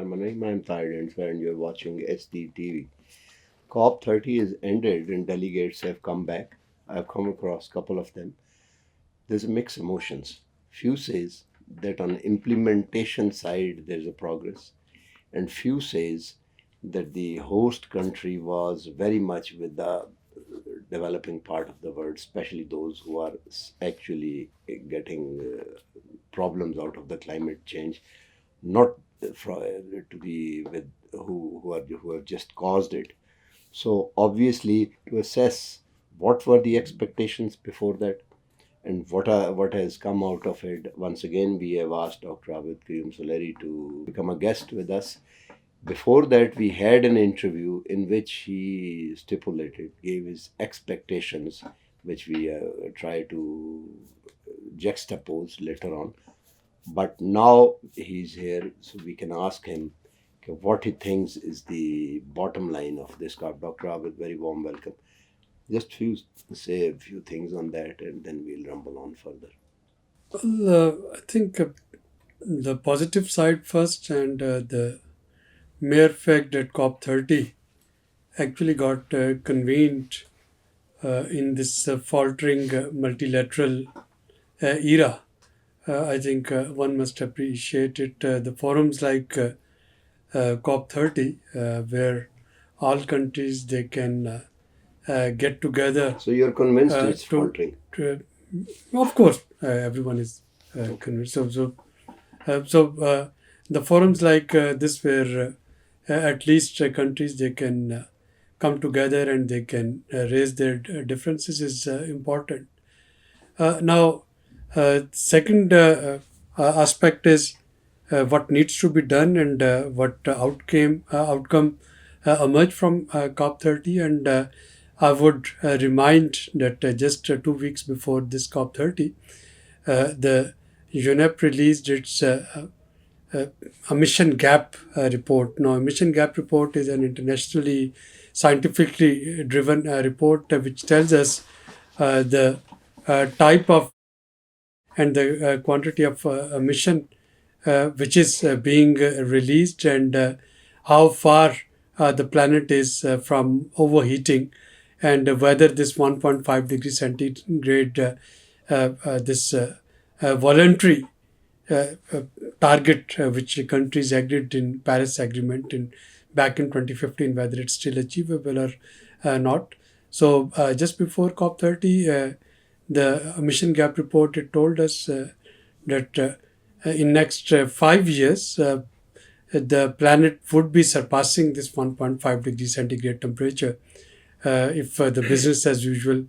Manima. I'm Tahir Dhindsa and you're watching SDTV. COP30 is ended and delegates have come back. I've come across a couple of them. There's mixed emotions. Few says that on implementation side there's a progress, and few says that the host country was very much with the developing part of the world, especially those who are actually getting problems out of the climate change, not to be with who have just caused it. So obviously, to assess what were the expectations before that and what has come out of it, once again we have asked Dr. Abid Suleri to become a guest with us. Before that, we had an interview in which he gave his expectations, which we try to juxtapose later on. But now he's here, so we can ask him what he thinks is the bottom line of this COP. Dr. Abid, very warm welcome. Just say a few things on that, and then we'll rumble on further. Well, I think the positive side first, and the mere fact that COP30 actually got convened in this faltering multilateral era. I think one must appreciate it. The forums like COP30, where all countries they can get together. So you're convinced it's faltering? Of course, everyone is convinced. So the forums like this, where at least countries they can come together and they can raise their differences, is important. Now, second aspect is what needs to be done and what outcome emerged from COP30. And I would remind that just 2 weeks before this COP30, the UNEP released its Emission Gap Report. Now, Emission Gap Report is an internationally scientifically driven report which tells us the type of and the quantity of emission which is being released, and how far the planet is from overheating, and whether this 1.5 degree centigrade, this voluntary target which countries agreed in Paris Agreement back in 2015, whether it's still achievable or not. So just before COP30, the Emission Gap Report, it told us that in next 5 years, the planet would be surpassing this 1.5 degree centigrade temperature if the business as usual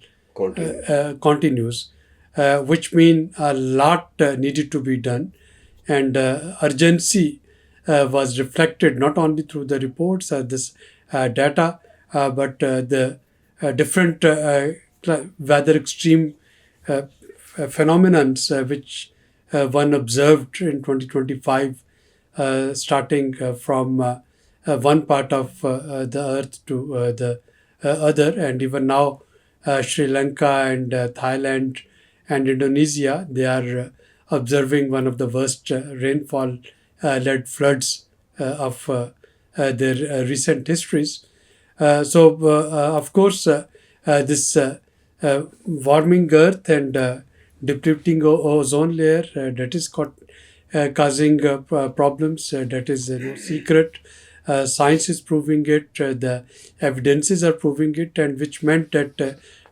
continues, which means a lot needed to be done, and urgency was reflected not only through the reports, this data, but the different weather extreme phenomenons which one observed in 2025, starting from one part of the earth to the other, and even now Sri Lanka and Thailand and Indonesia, they are observing one of the worst rainfall led floods of their recent histories. So of course this warming earth and depleting ozone layer, that is causing problems, that is no secret. Science is proving it, the evidences are proving it, and which meant that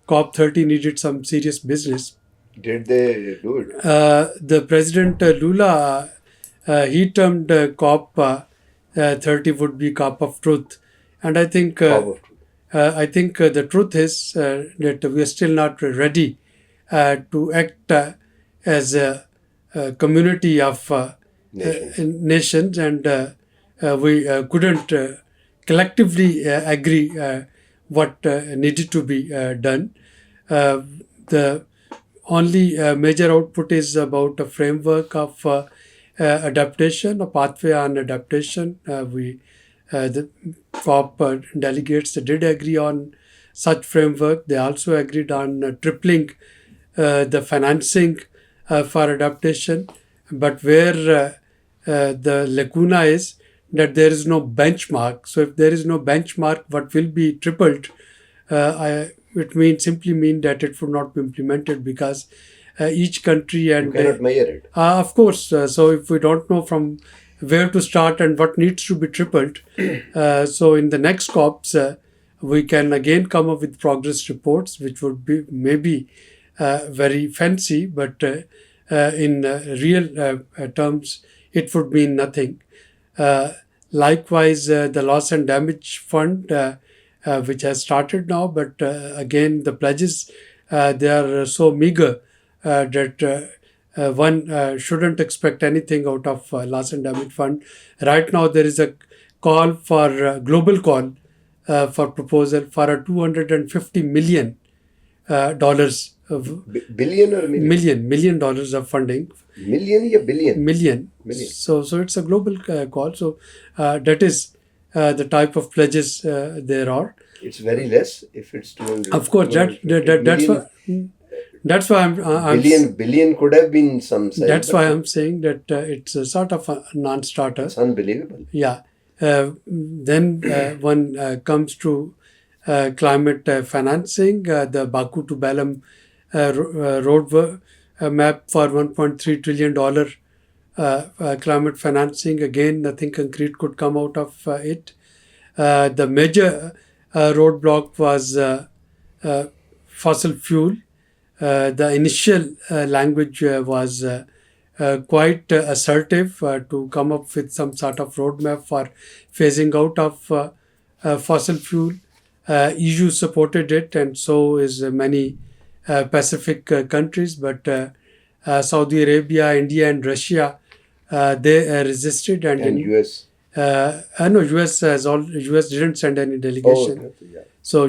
COP30 needed some serious business. Did they do it? The President Lula, he termed COP30 would be COP of truth, and I think the truth is that we are still not ready to act as a community of nations, and we couldn't collectively agree what needed to be done. The only major output is about a framework of adaptation, a pathway on adaptation. The COP delegates did agree on such framework. They also agreed on tripling the financing for adaptation. But where the lacuna is that there is no benchmark. So if there is no benchmark, what will be tripled, it simply mean that it would not be implemented, because each country You and cannot measure it. of course, so if we don't know from where to start and what needs to be tripled, so in the next COPs, we can again come up with progress reports, which would be maybe very fancy, but in real terms, it would mean nothing. Likewise, the loss and damage fund, which has started now, but again, the pledges, they are so meager that one shouldn't expect anything out of loss and damage fund. Right now, there is a call for global call for proposal for a $250 million dollars of Billion or million? million dollars of funding. Million or billion? Million. Million. So it's a global call. So that is the type of pledges there are. It's very less if it's 200. Of course, that's why I'm Billion could have been some size. that's why I'm saying that it's a sort of a non-starter. It's unbelievable. Yeah. Then one comes to climate financing, the Baku to Balam road map for $1.3 trillion climate financing. Again, nothing concrete could come out of it. The major roadblock was fossil fuel. The initial language was quite assertive to come up with some sort of roadmap for phasing out of fossil fuel. EU supported it, and so is many Pacific countries, but Saudi Arabia, India, and Russia, they resisted, And US. no, US didn't send any delegation. Oh, okay, yeah. So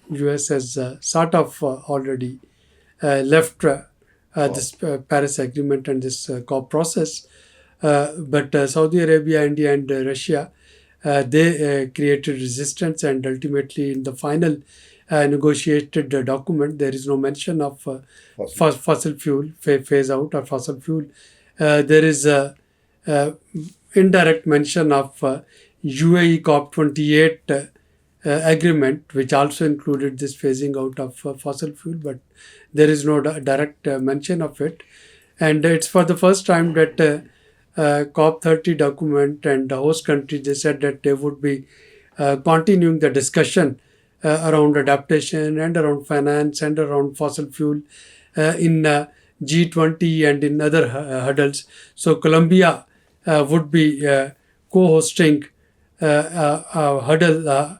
US has sort of already left this Paris Agreement and this COP process. But Saudi Arabia, India, and Russia, they created resistance, and ultimately in the final negotiated document, there is no mention of fossil fuel phase out or fossil fuel. There is a indirect mention of UAE COP28 agreement, which also included this phasing out of fossil fuel, but there is no direct mention of it. And it's for the first time that COP30 document and the host country, they said that they would be continuing the discussion around adaptation and around finance and around fossil fuel in G20 and in other huddles. So Colombia would be co-hosting a huddle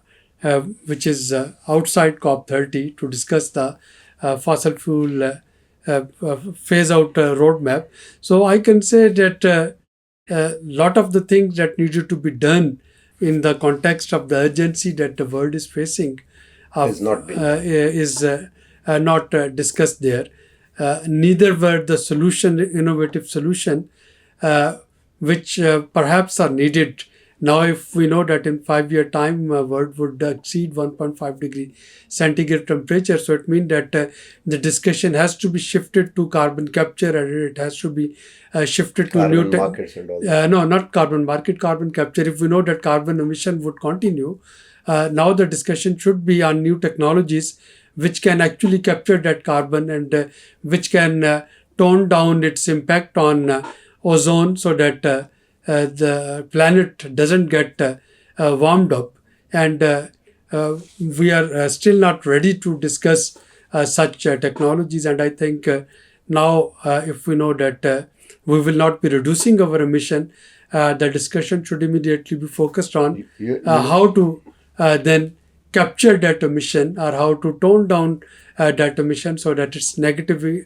which is outside COP30 to discuss the fossil fuel phase out roadmap. So I can say that a lot of the things that needed to be done in the context of the urgency that the world is facing Has not been. is not discussed there. Neither were the innovative solution, which perhaps are needed. Now, if we know that in 5-year time, world would exceed 1.5 degree centigrade temperature, so it means that the discussion has to be shifted to carbon capture, and it has to be shifted to Carbon new markets and all that. no, not carbon market, carbon capture. If we know that carbon emission would continue, now the discussion should be on new technologies which can actually capture that carbon and which can tone down its impact on ozone, so that the planet doesn't get warmed up. And we are still not ready to discuss such technologies. And I think now, if we know that we will not be reducing our emission, the discussion should immediately be focused on how to then capture that emission, or how to tone down that emission so that its negative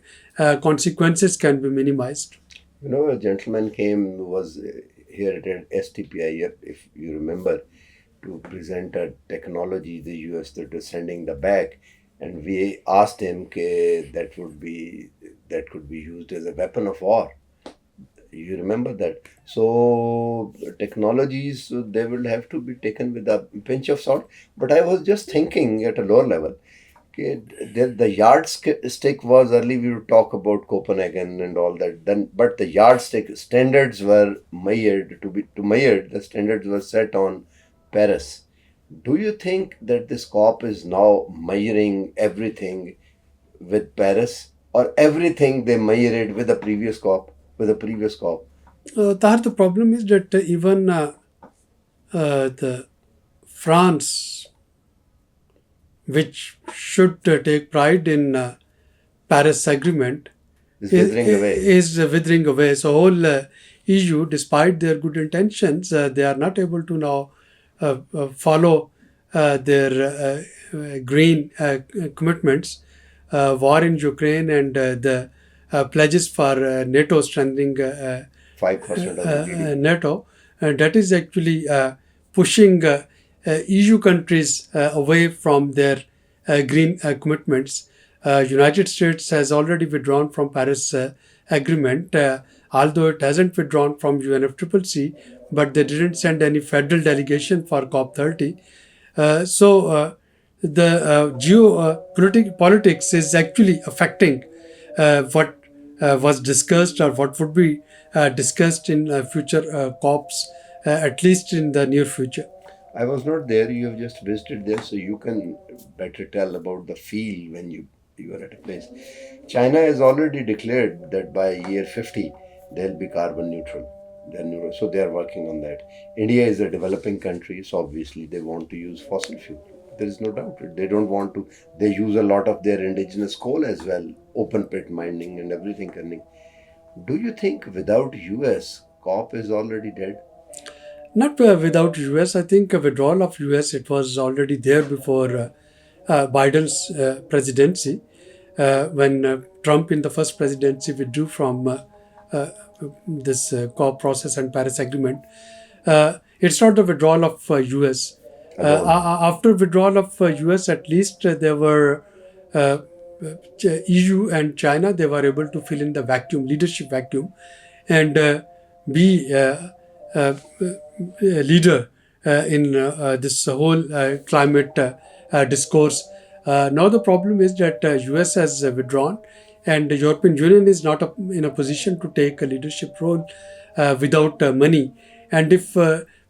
consequences can be minimized. You know, a gentleman was here at SDPI, if you remember, to present a technology the US that was sending the back, and we asked him that could be used as a weapon of war. You remember that? So technologies, they will have to be taken with a pinch of salt. But I was just thinking at a lower level, Okay, the yardstick was early. We would talk about Copenhagen and all that. Then, but the yardstick standards were measured to measure. The standards were set on Paris. Do you think that this COP is now measuring everything with Paris, or everything they measured with the previous COP? With the previous COP, Tahar, the problem is that even the France, which should take pride in Paris Agreement, is withering away. is withering away. So whole EU, despite their good intentions, they are not able to now follow their green commitments. War in Ukraine and the pledges for NATO strengthening 5% of the GDP. NATO, that is actually pushing EU countries away from their green commitments. United States has already withdrawn from Paris Agreement, although it hasn't withdrawn from UNFCCC, but they didn't send any federal delegation for COP30. So the geopolitics is actually affecting what was discussed or what would be discussed in future COPs, at least in the near future. I was not there. You have just visited there, so you can better tell about the feel when you are at a place. China has already declared that by year 50 they'll be carbon neutral. So they are working on that. India is a developing country, so obviously they want to use fossil fuel. There is no doubt. They don't want to. They use a lot of their indigenous coal as well, open pit mining and everything. Do you think without US, COP is already dead? Not without US. I think a withdrawal of US, it was already there before Biden's presidency. When Trump in the first presidency withdrew from this COP process and Paris Agreement, it's not the withdrawal of US. After withdrawal of US, at least there were EU and China. They were able to fill in the vacuum, leadership vacuum, and be leader in this whole climate discourse. Now the problem is that US has withdrawn, and the European Union is not in a position to take a leadership role without money. And if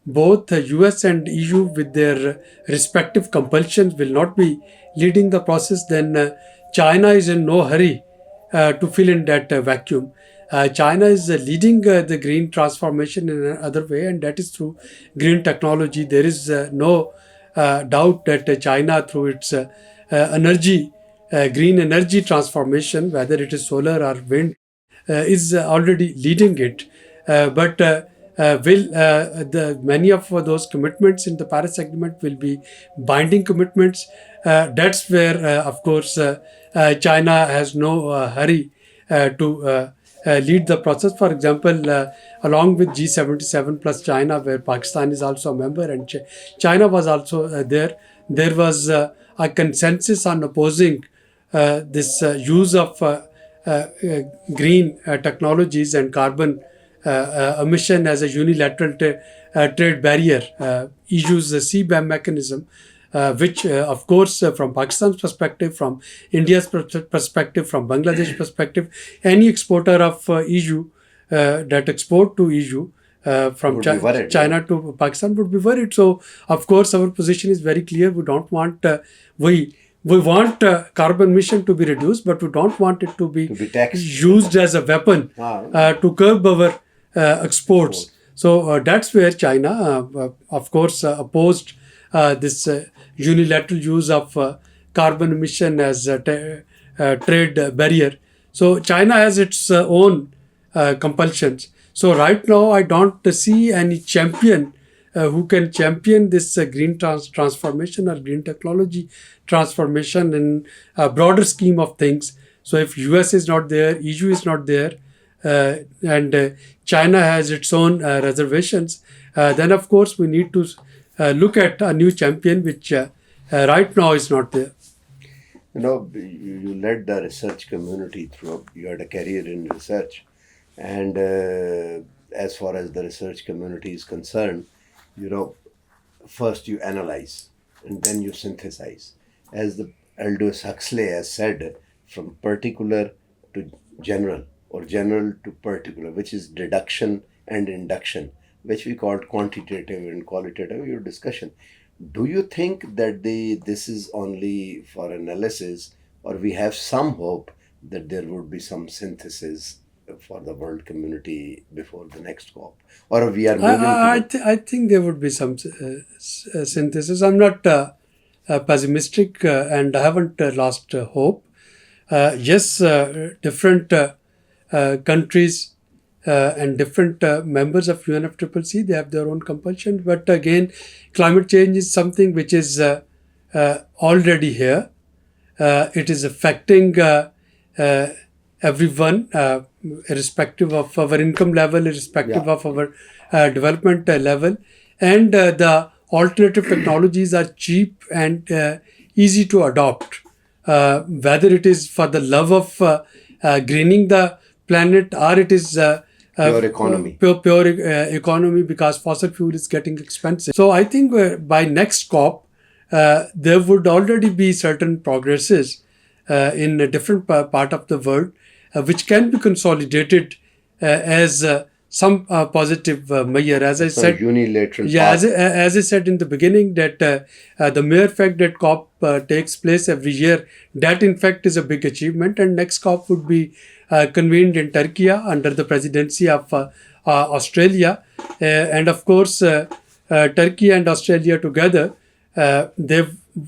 both US and EU, with their respective compulsions, will not be leading the process, then China is in no hurry to fill in that vacuum. China is leading the green transformation in another way, and that is through green technology. There is no doubt that China, through its energy, green energy transformation, whether it is solar or wind, is already leading it. But will many of those commitments in the Paris Agreement will be binding commitments? That's where, of course, China has no hurry to lead the process. For example, along with G77 plus China, where Pakistan is also a member and China was also there was a consensus on opposing this use of green technologies and carbon emission as a unilateral trade barrier. EU's CBAM mechanism, which of course from Pakistan's perspective, from India's perspective, from Bangladesh perspective, any exporter of EU that export to EU from China to Pakistan would be worried. So of course our position is very clear. We don't want we want carbon emission to be reduced, but we don't want it to be used as a weapon to curb our exports. So that's where China, of course, opposed this unilateral use of carbon emission as a trade barrier. So China has its own compulsions. So right now, I don't see any champion who can champion this green transformation or green technology transformation in a broader scheme of things. So if US is not there, EU is not there, and China has its own reservations, then of course we need to look at a new champion, which right now is not there. You led the research community through. You had a career in research, and as far as the research community is concerned, first you analyze and then you synthesize. As Aldous Huxley has said, from particular to general, or general to particular, which is deduction and induction, which we called quantitative and qualitative your discussion. Do you think that this is only for analysis, or we have some hope that there would be some synthesis for the world community before the next COP, or we are moving toward? I think there would be some synthesis. I'm not pessimistic and I haven't lost hope. Yes, different countries and different members of UNFCCC, they have their own compulsion. But again, climate change is something which is already here. It is affecting everyone, irrespective of our income level, irrespective Yeah. of our development level. And the alternative technologies are cheap and easy to adopt. Whether it is for the love of greening the planet, or it is Pure economy. pure economy, because fossil fuel is getting expensive. So I think by next COP, there would already be certain progresses in a different part of the world, which can be consolidated as some positive measure. As I Some said, unilateral yeah, path. as I said in the beginning, that the mere fact that COP takes place every year, that in fact is a big achievement. And next COP would be convened in Turkey under the presidency of Australia. And of course, Turkey and Australia together, they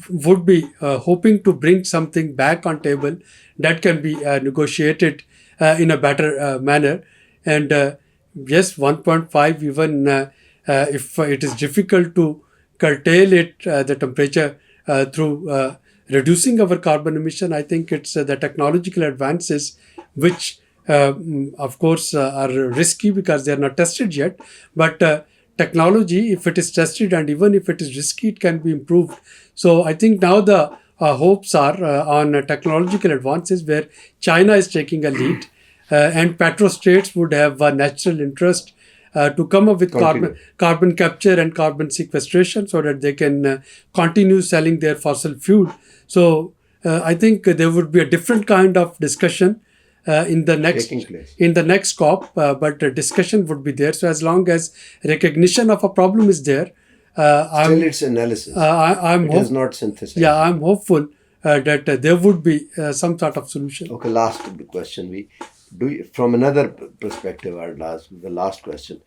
would be hoping to bring something back on table that can be negotiated in a better manner. And yes, 1.5, even if it is difficult to curtail it, the temperature through reducing our carbon emission, I think it's the technological advances which of course are risky because they are not tested yet. But technology, if it is tested and even if it is risky, it can be improved. So I think now the hopes are on technological advances where China is taking a lead. And petro-states would have a natural interest to come up with carbon capture and carbon sequestration so that they can continue selling their fossil fuel. So I think there would be a different kind of discussion in the next COP, but discussion would be there. So as long as recognition of a problem is there, Still, it's analysis. I'm it is not synthesis. Yeah, I'm hopeful that there would be some sort of solution. Okay, last question. From another perspective, I'd ask the last question.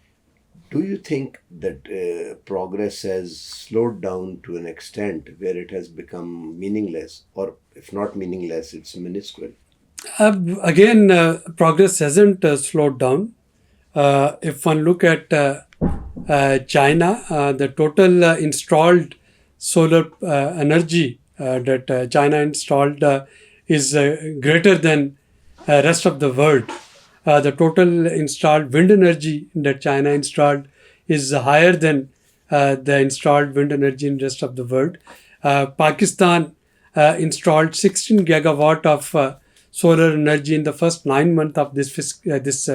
Do you think that progress has slowed down to an extent where it has become meaningless, or if not meaningless, it's minuscule? Again, progress hasn't slowed down. If one look at China, the total installed solar energy that China installed is greater than rest of the world. The total installed wind energy that China installed is higher than the installed wind energy in rest of the world. Pakistan installed 16 gigawatt of solar energy in the first 9 months of this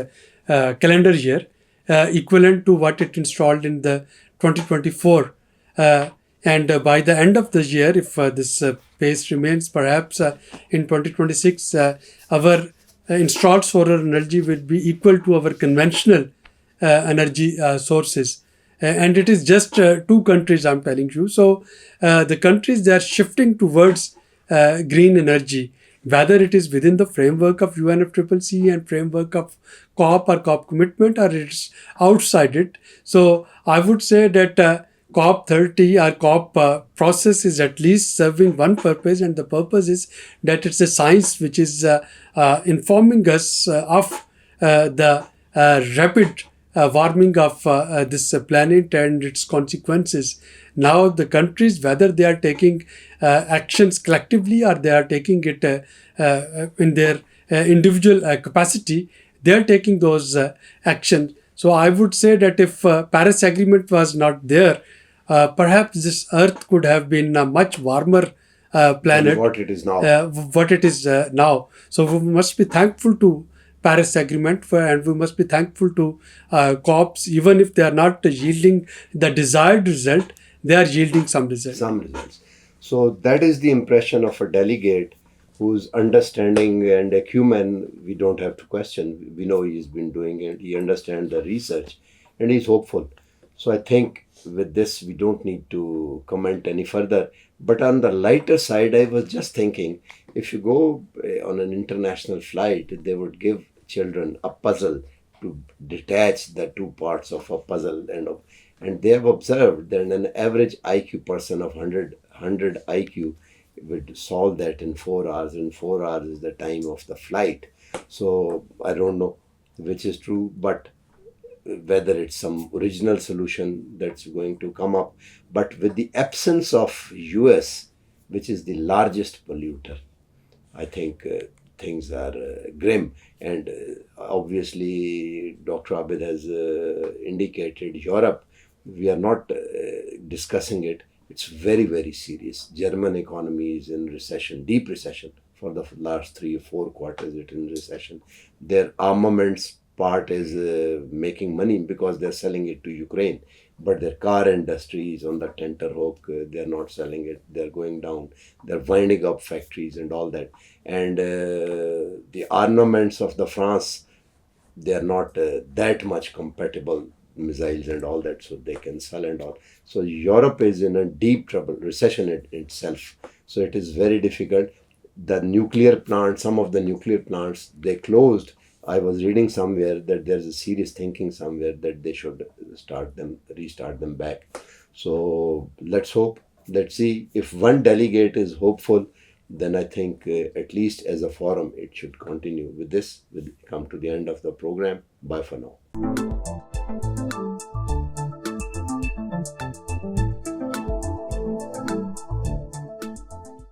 calendar year, equivalent to what it installed in the 2024. And by the end of the year, if this pace remains, perhaps in 2026, our installed solar energy will be equal to our conventional energy sources. And it is just 2 countries, I'm telling you. So the countries, they are shifting towards green energy, whether it is within the framework of UNFCCC and framework of COP or COP commitment, or it's outside it. So I would say that COP 30 or COP process is at least serving one purpose, and the purpose is that it's a science which is informing us of the rapid warming of this planet and its consequences. Now the countries, whether they are taking actions collectively or they are taking it in their individual capacity, they are taking those actions. So I would say that if Paris Agreement was not there, perhaps this Earth could have been a much warmer planet. What it is now. So we must be thankful to Paris Agreement and we must be thankful to COPs, even if they are not yielding the desired result, they are yielding some results. So that is the impression of a delegate who's understanding and acumen. We don't have to question. We know he's been doing it. He understands the research, and he's hopeful. So I think with this we don't need to comment any further. But on the lighter side, I was just thinking, if you go on an international flight, they would give children a puzzle to detach the two parts of a puzzle, and they have observed that an average IQ person of 100 IQ would solve that in 4 hours, and 4 hours is the time of the flight. So I don't know which is true, but whether it's some original solution that's going to come up. But with the absence of US, which is the largest polluter, I think things are grim. And obviously, Dr. Abid has indicated Europe. We are not discussing it. It's very, very serious. German economy is in recession, deep recession. For the last 3 or 4 quarters, it's in recession. Their armaments part is making money because they're selling it to Ukraine. But their car industry is on the tenterhook. They're not selling it. They're going down. They're winding up factories and all that. And the armaments of the France, they are not that much compatible, missiles and all that, so they can sell and all. So Europe is in a deep trouble, recession itself. So it is very difficult. The nuclear plant, some of the nuclear plants, they closed. I was reading somewhere that there's a serious thinking somewhere that they should restart them back. So let's hope. Let's see. If one delegate is hopeful, then I think at least as a forum, it should continue. With this, we'll come to the end of the program. Bye for now.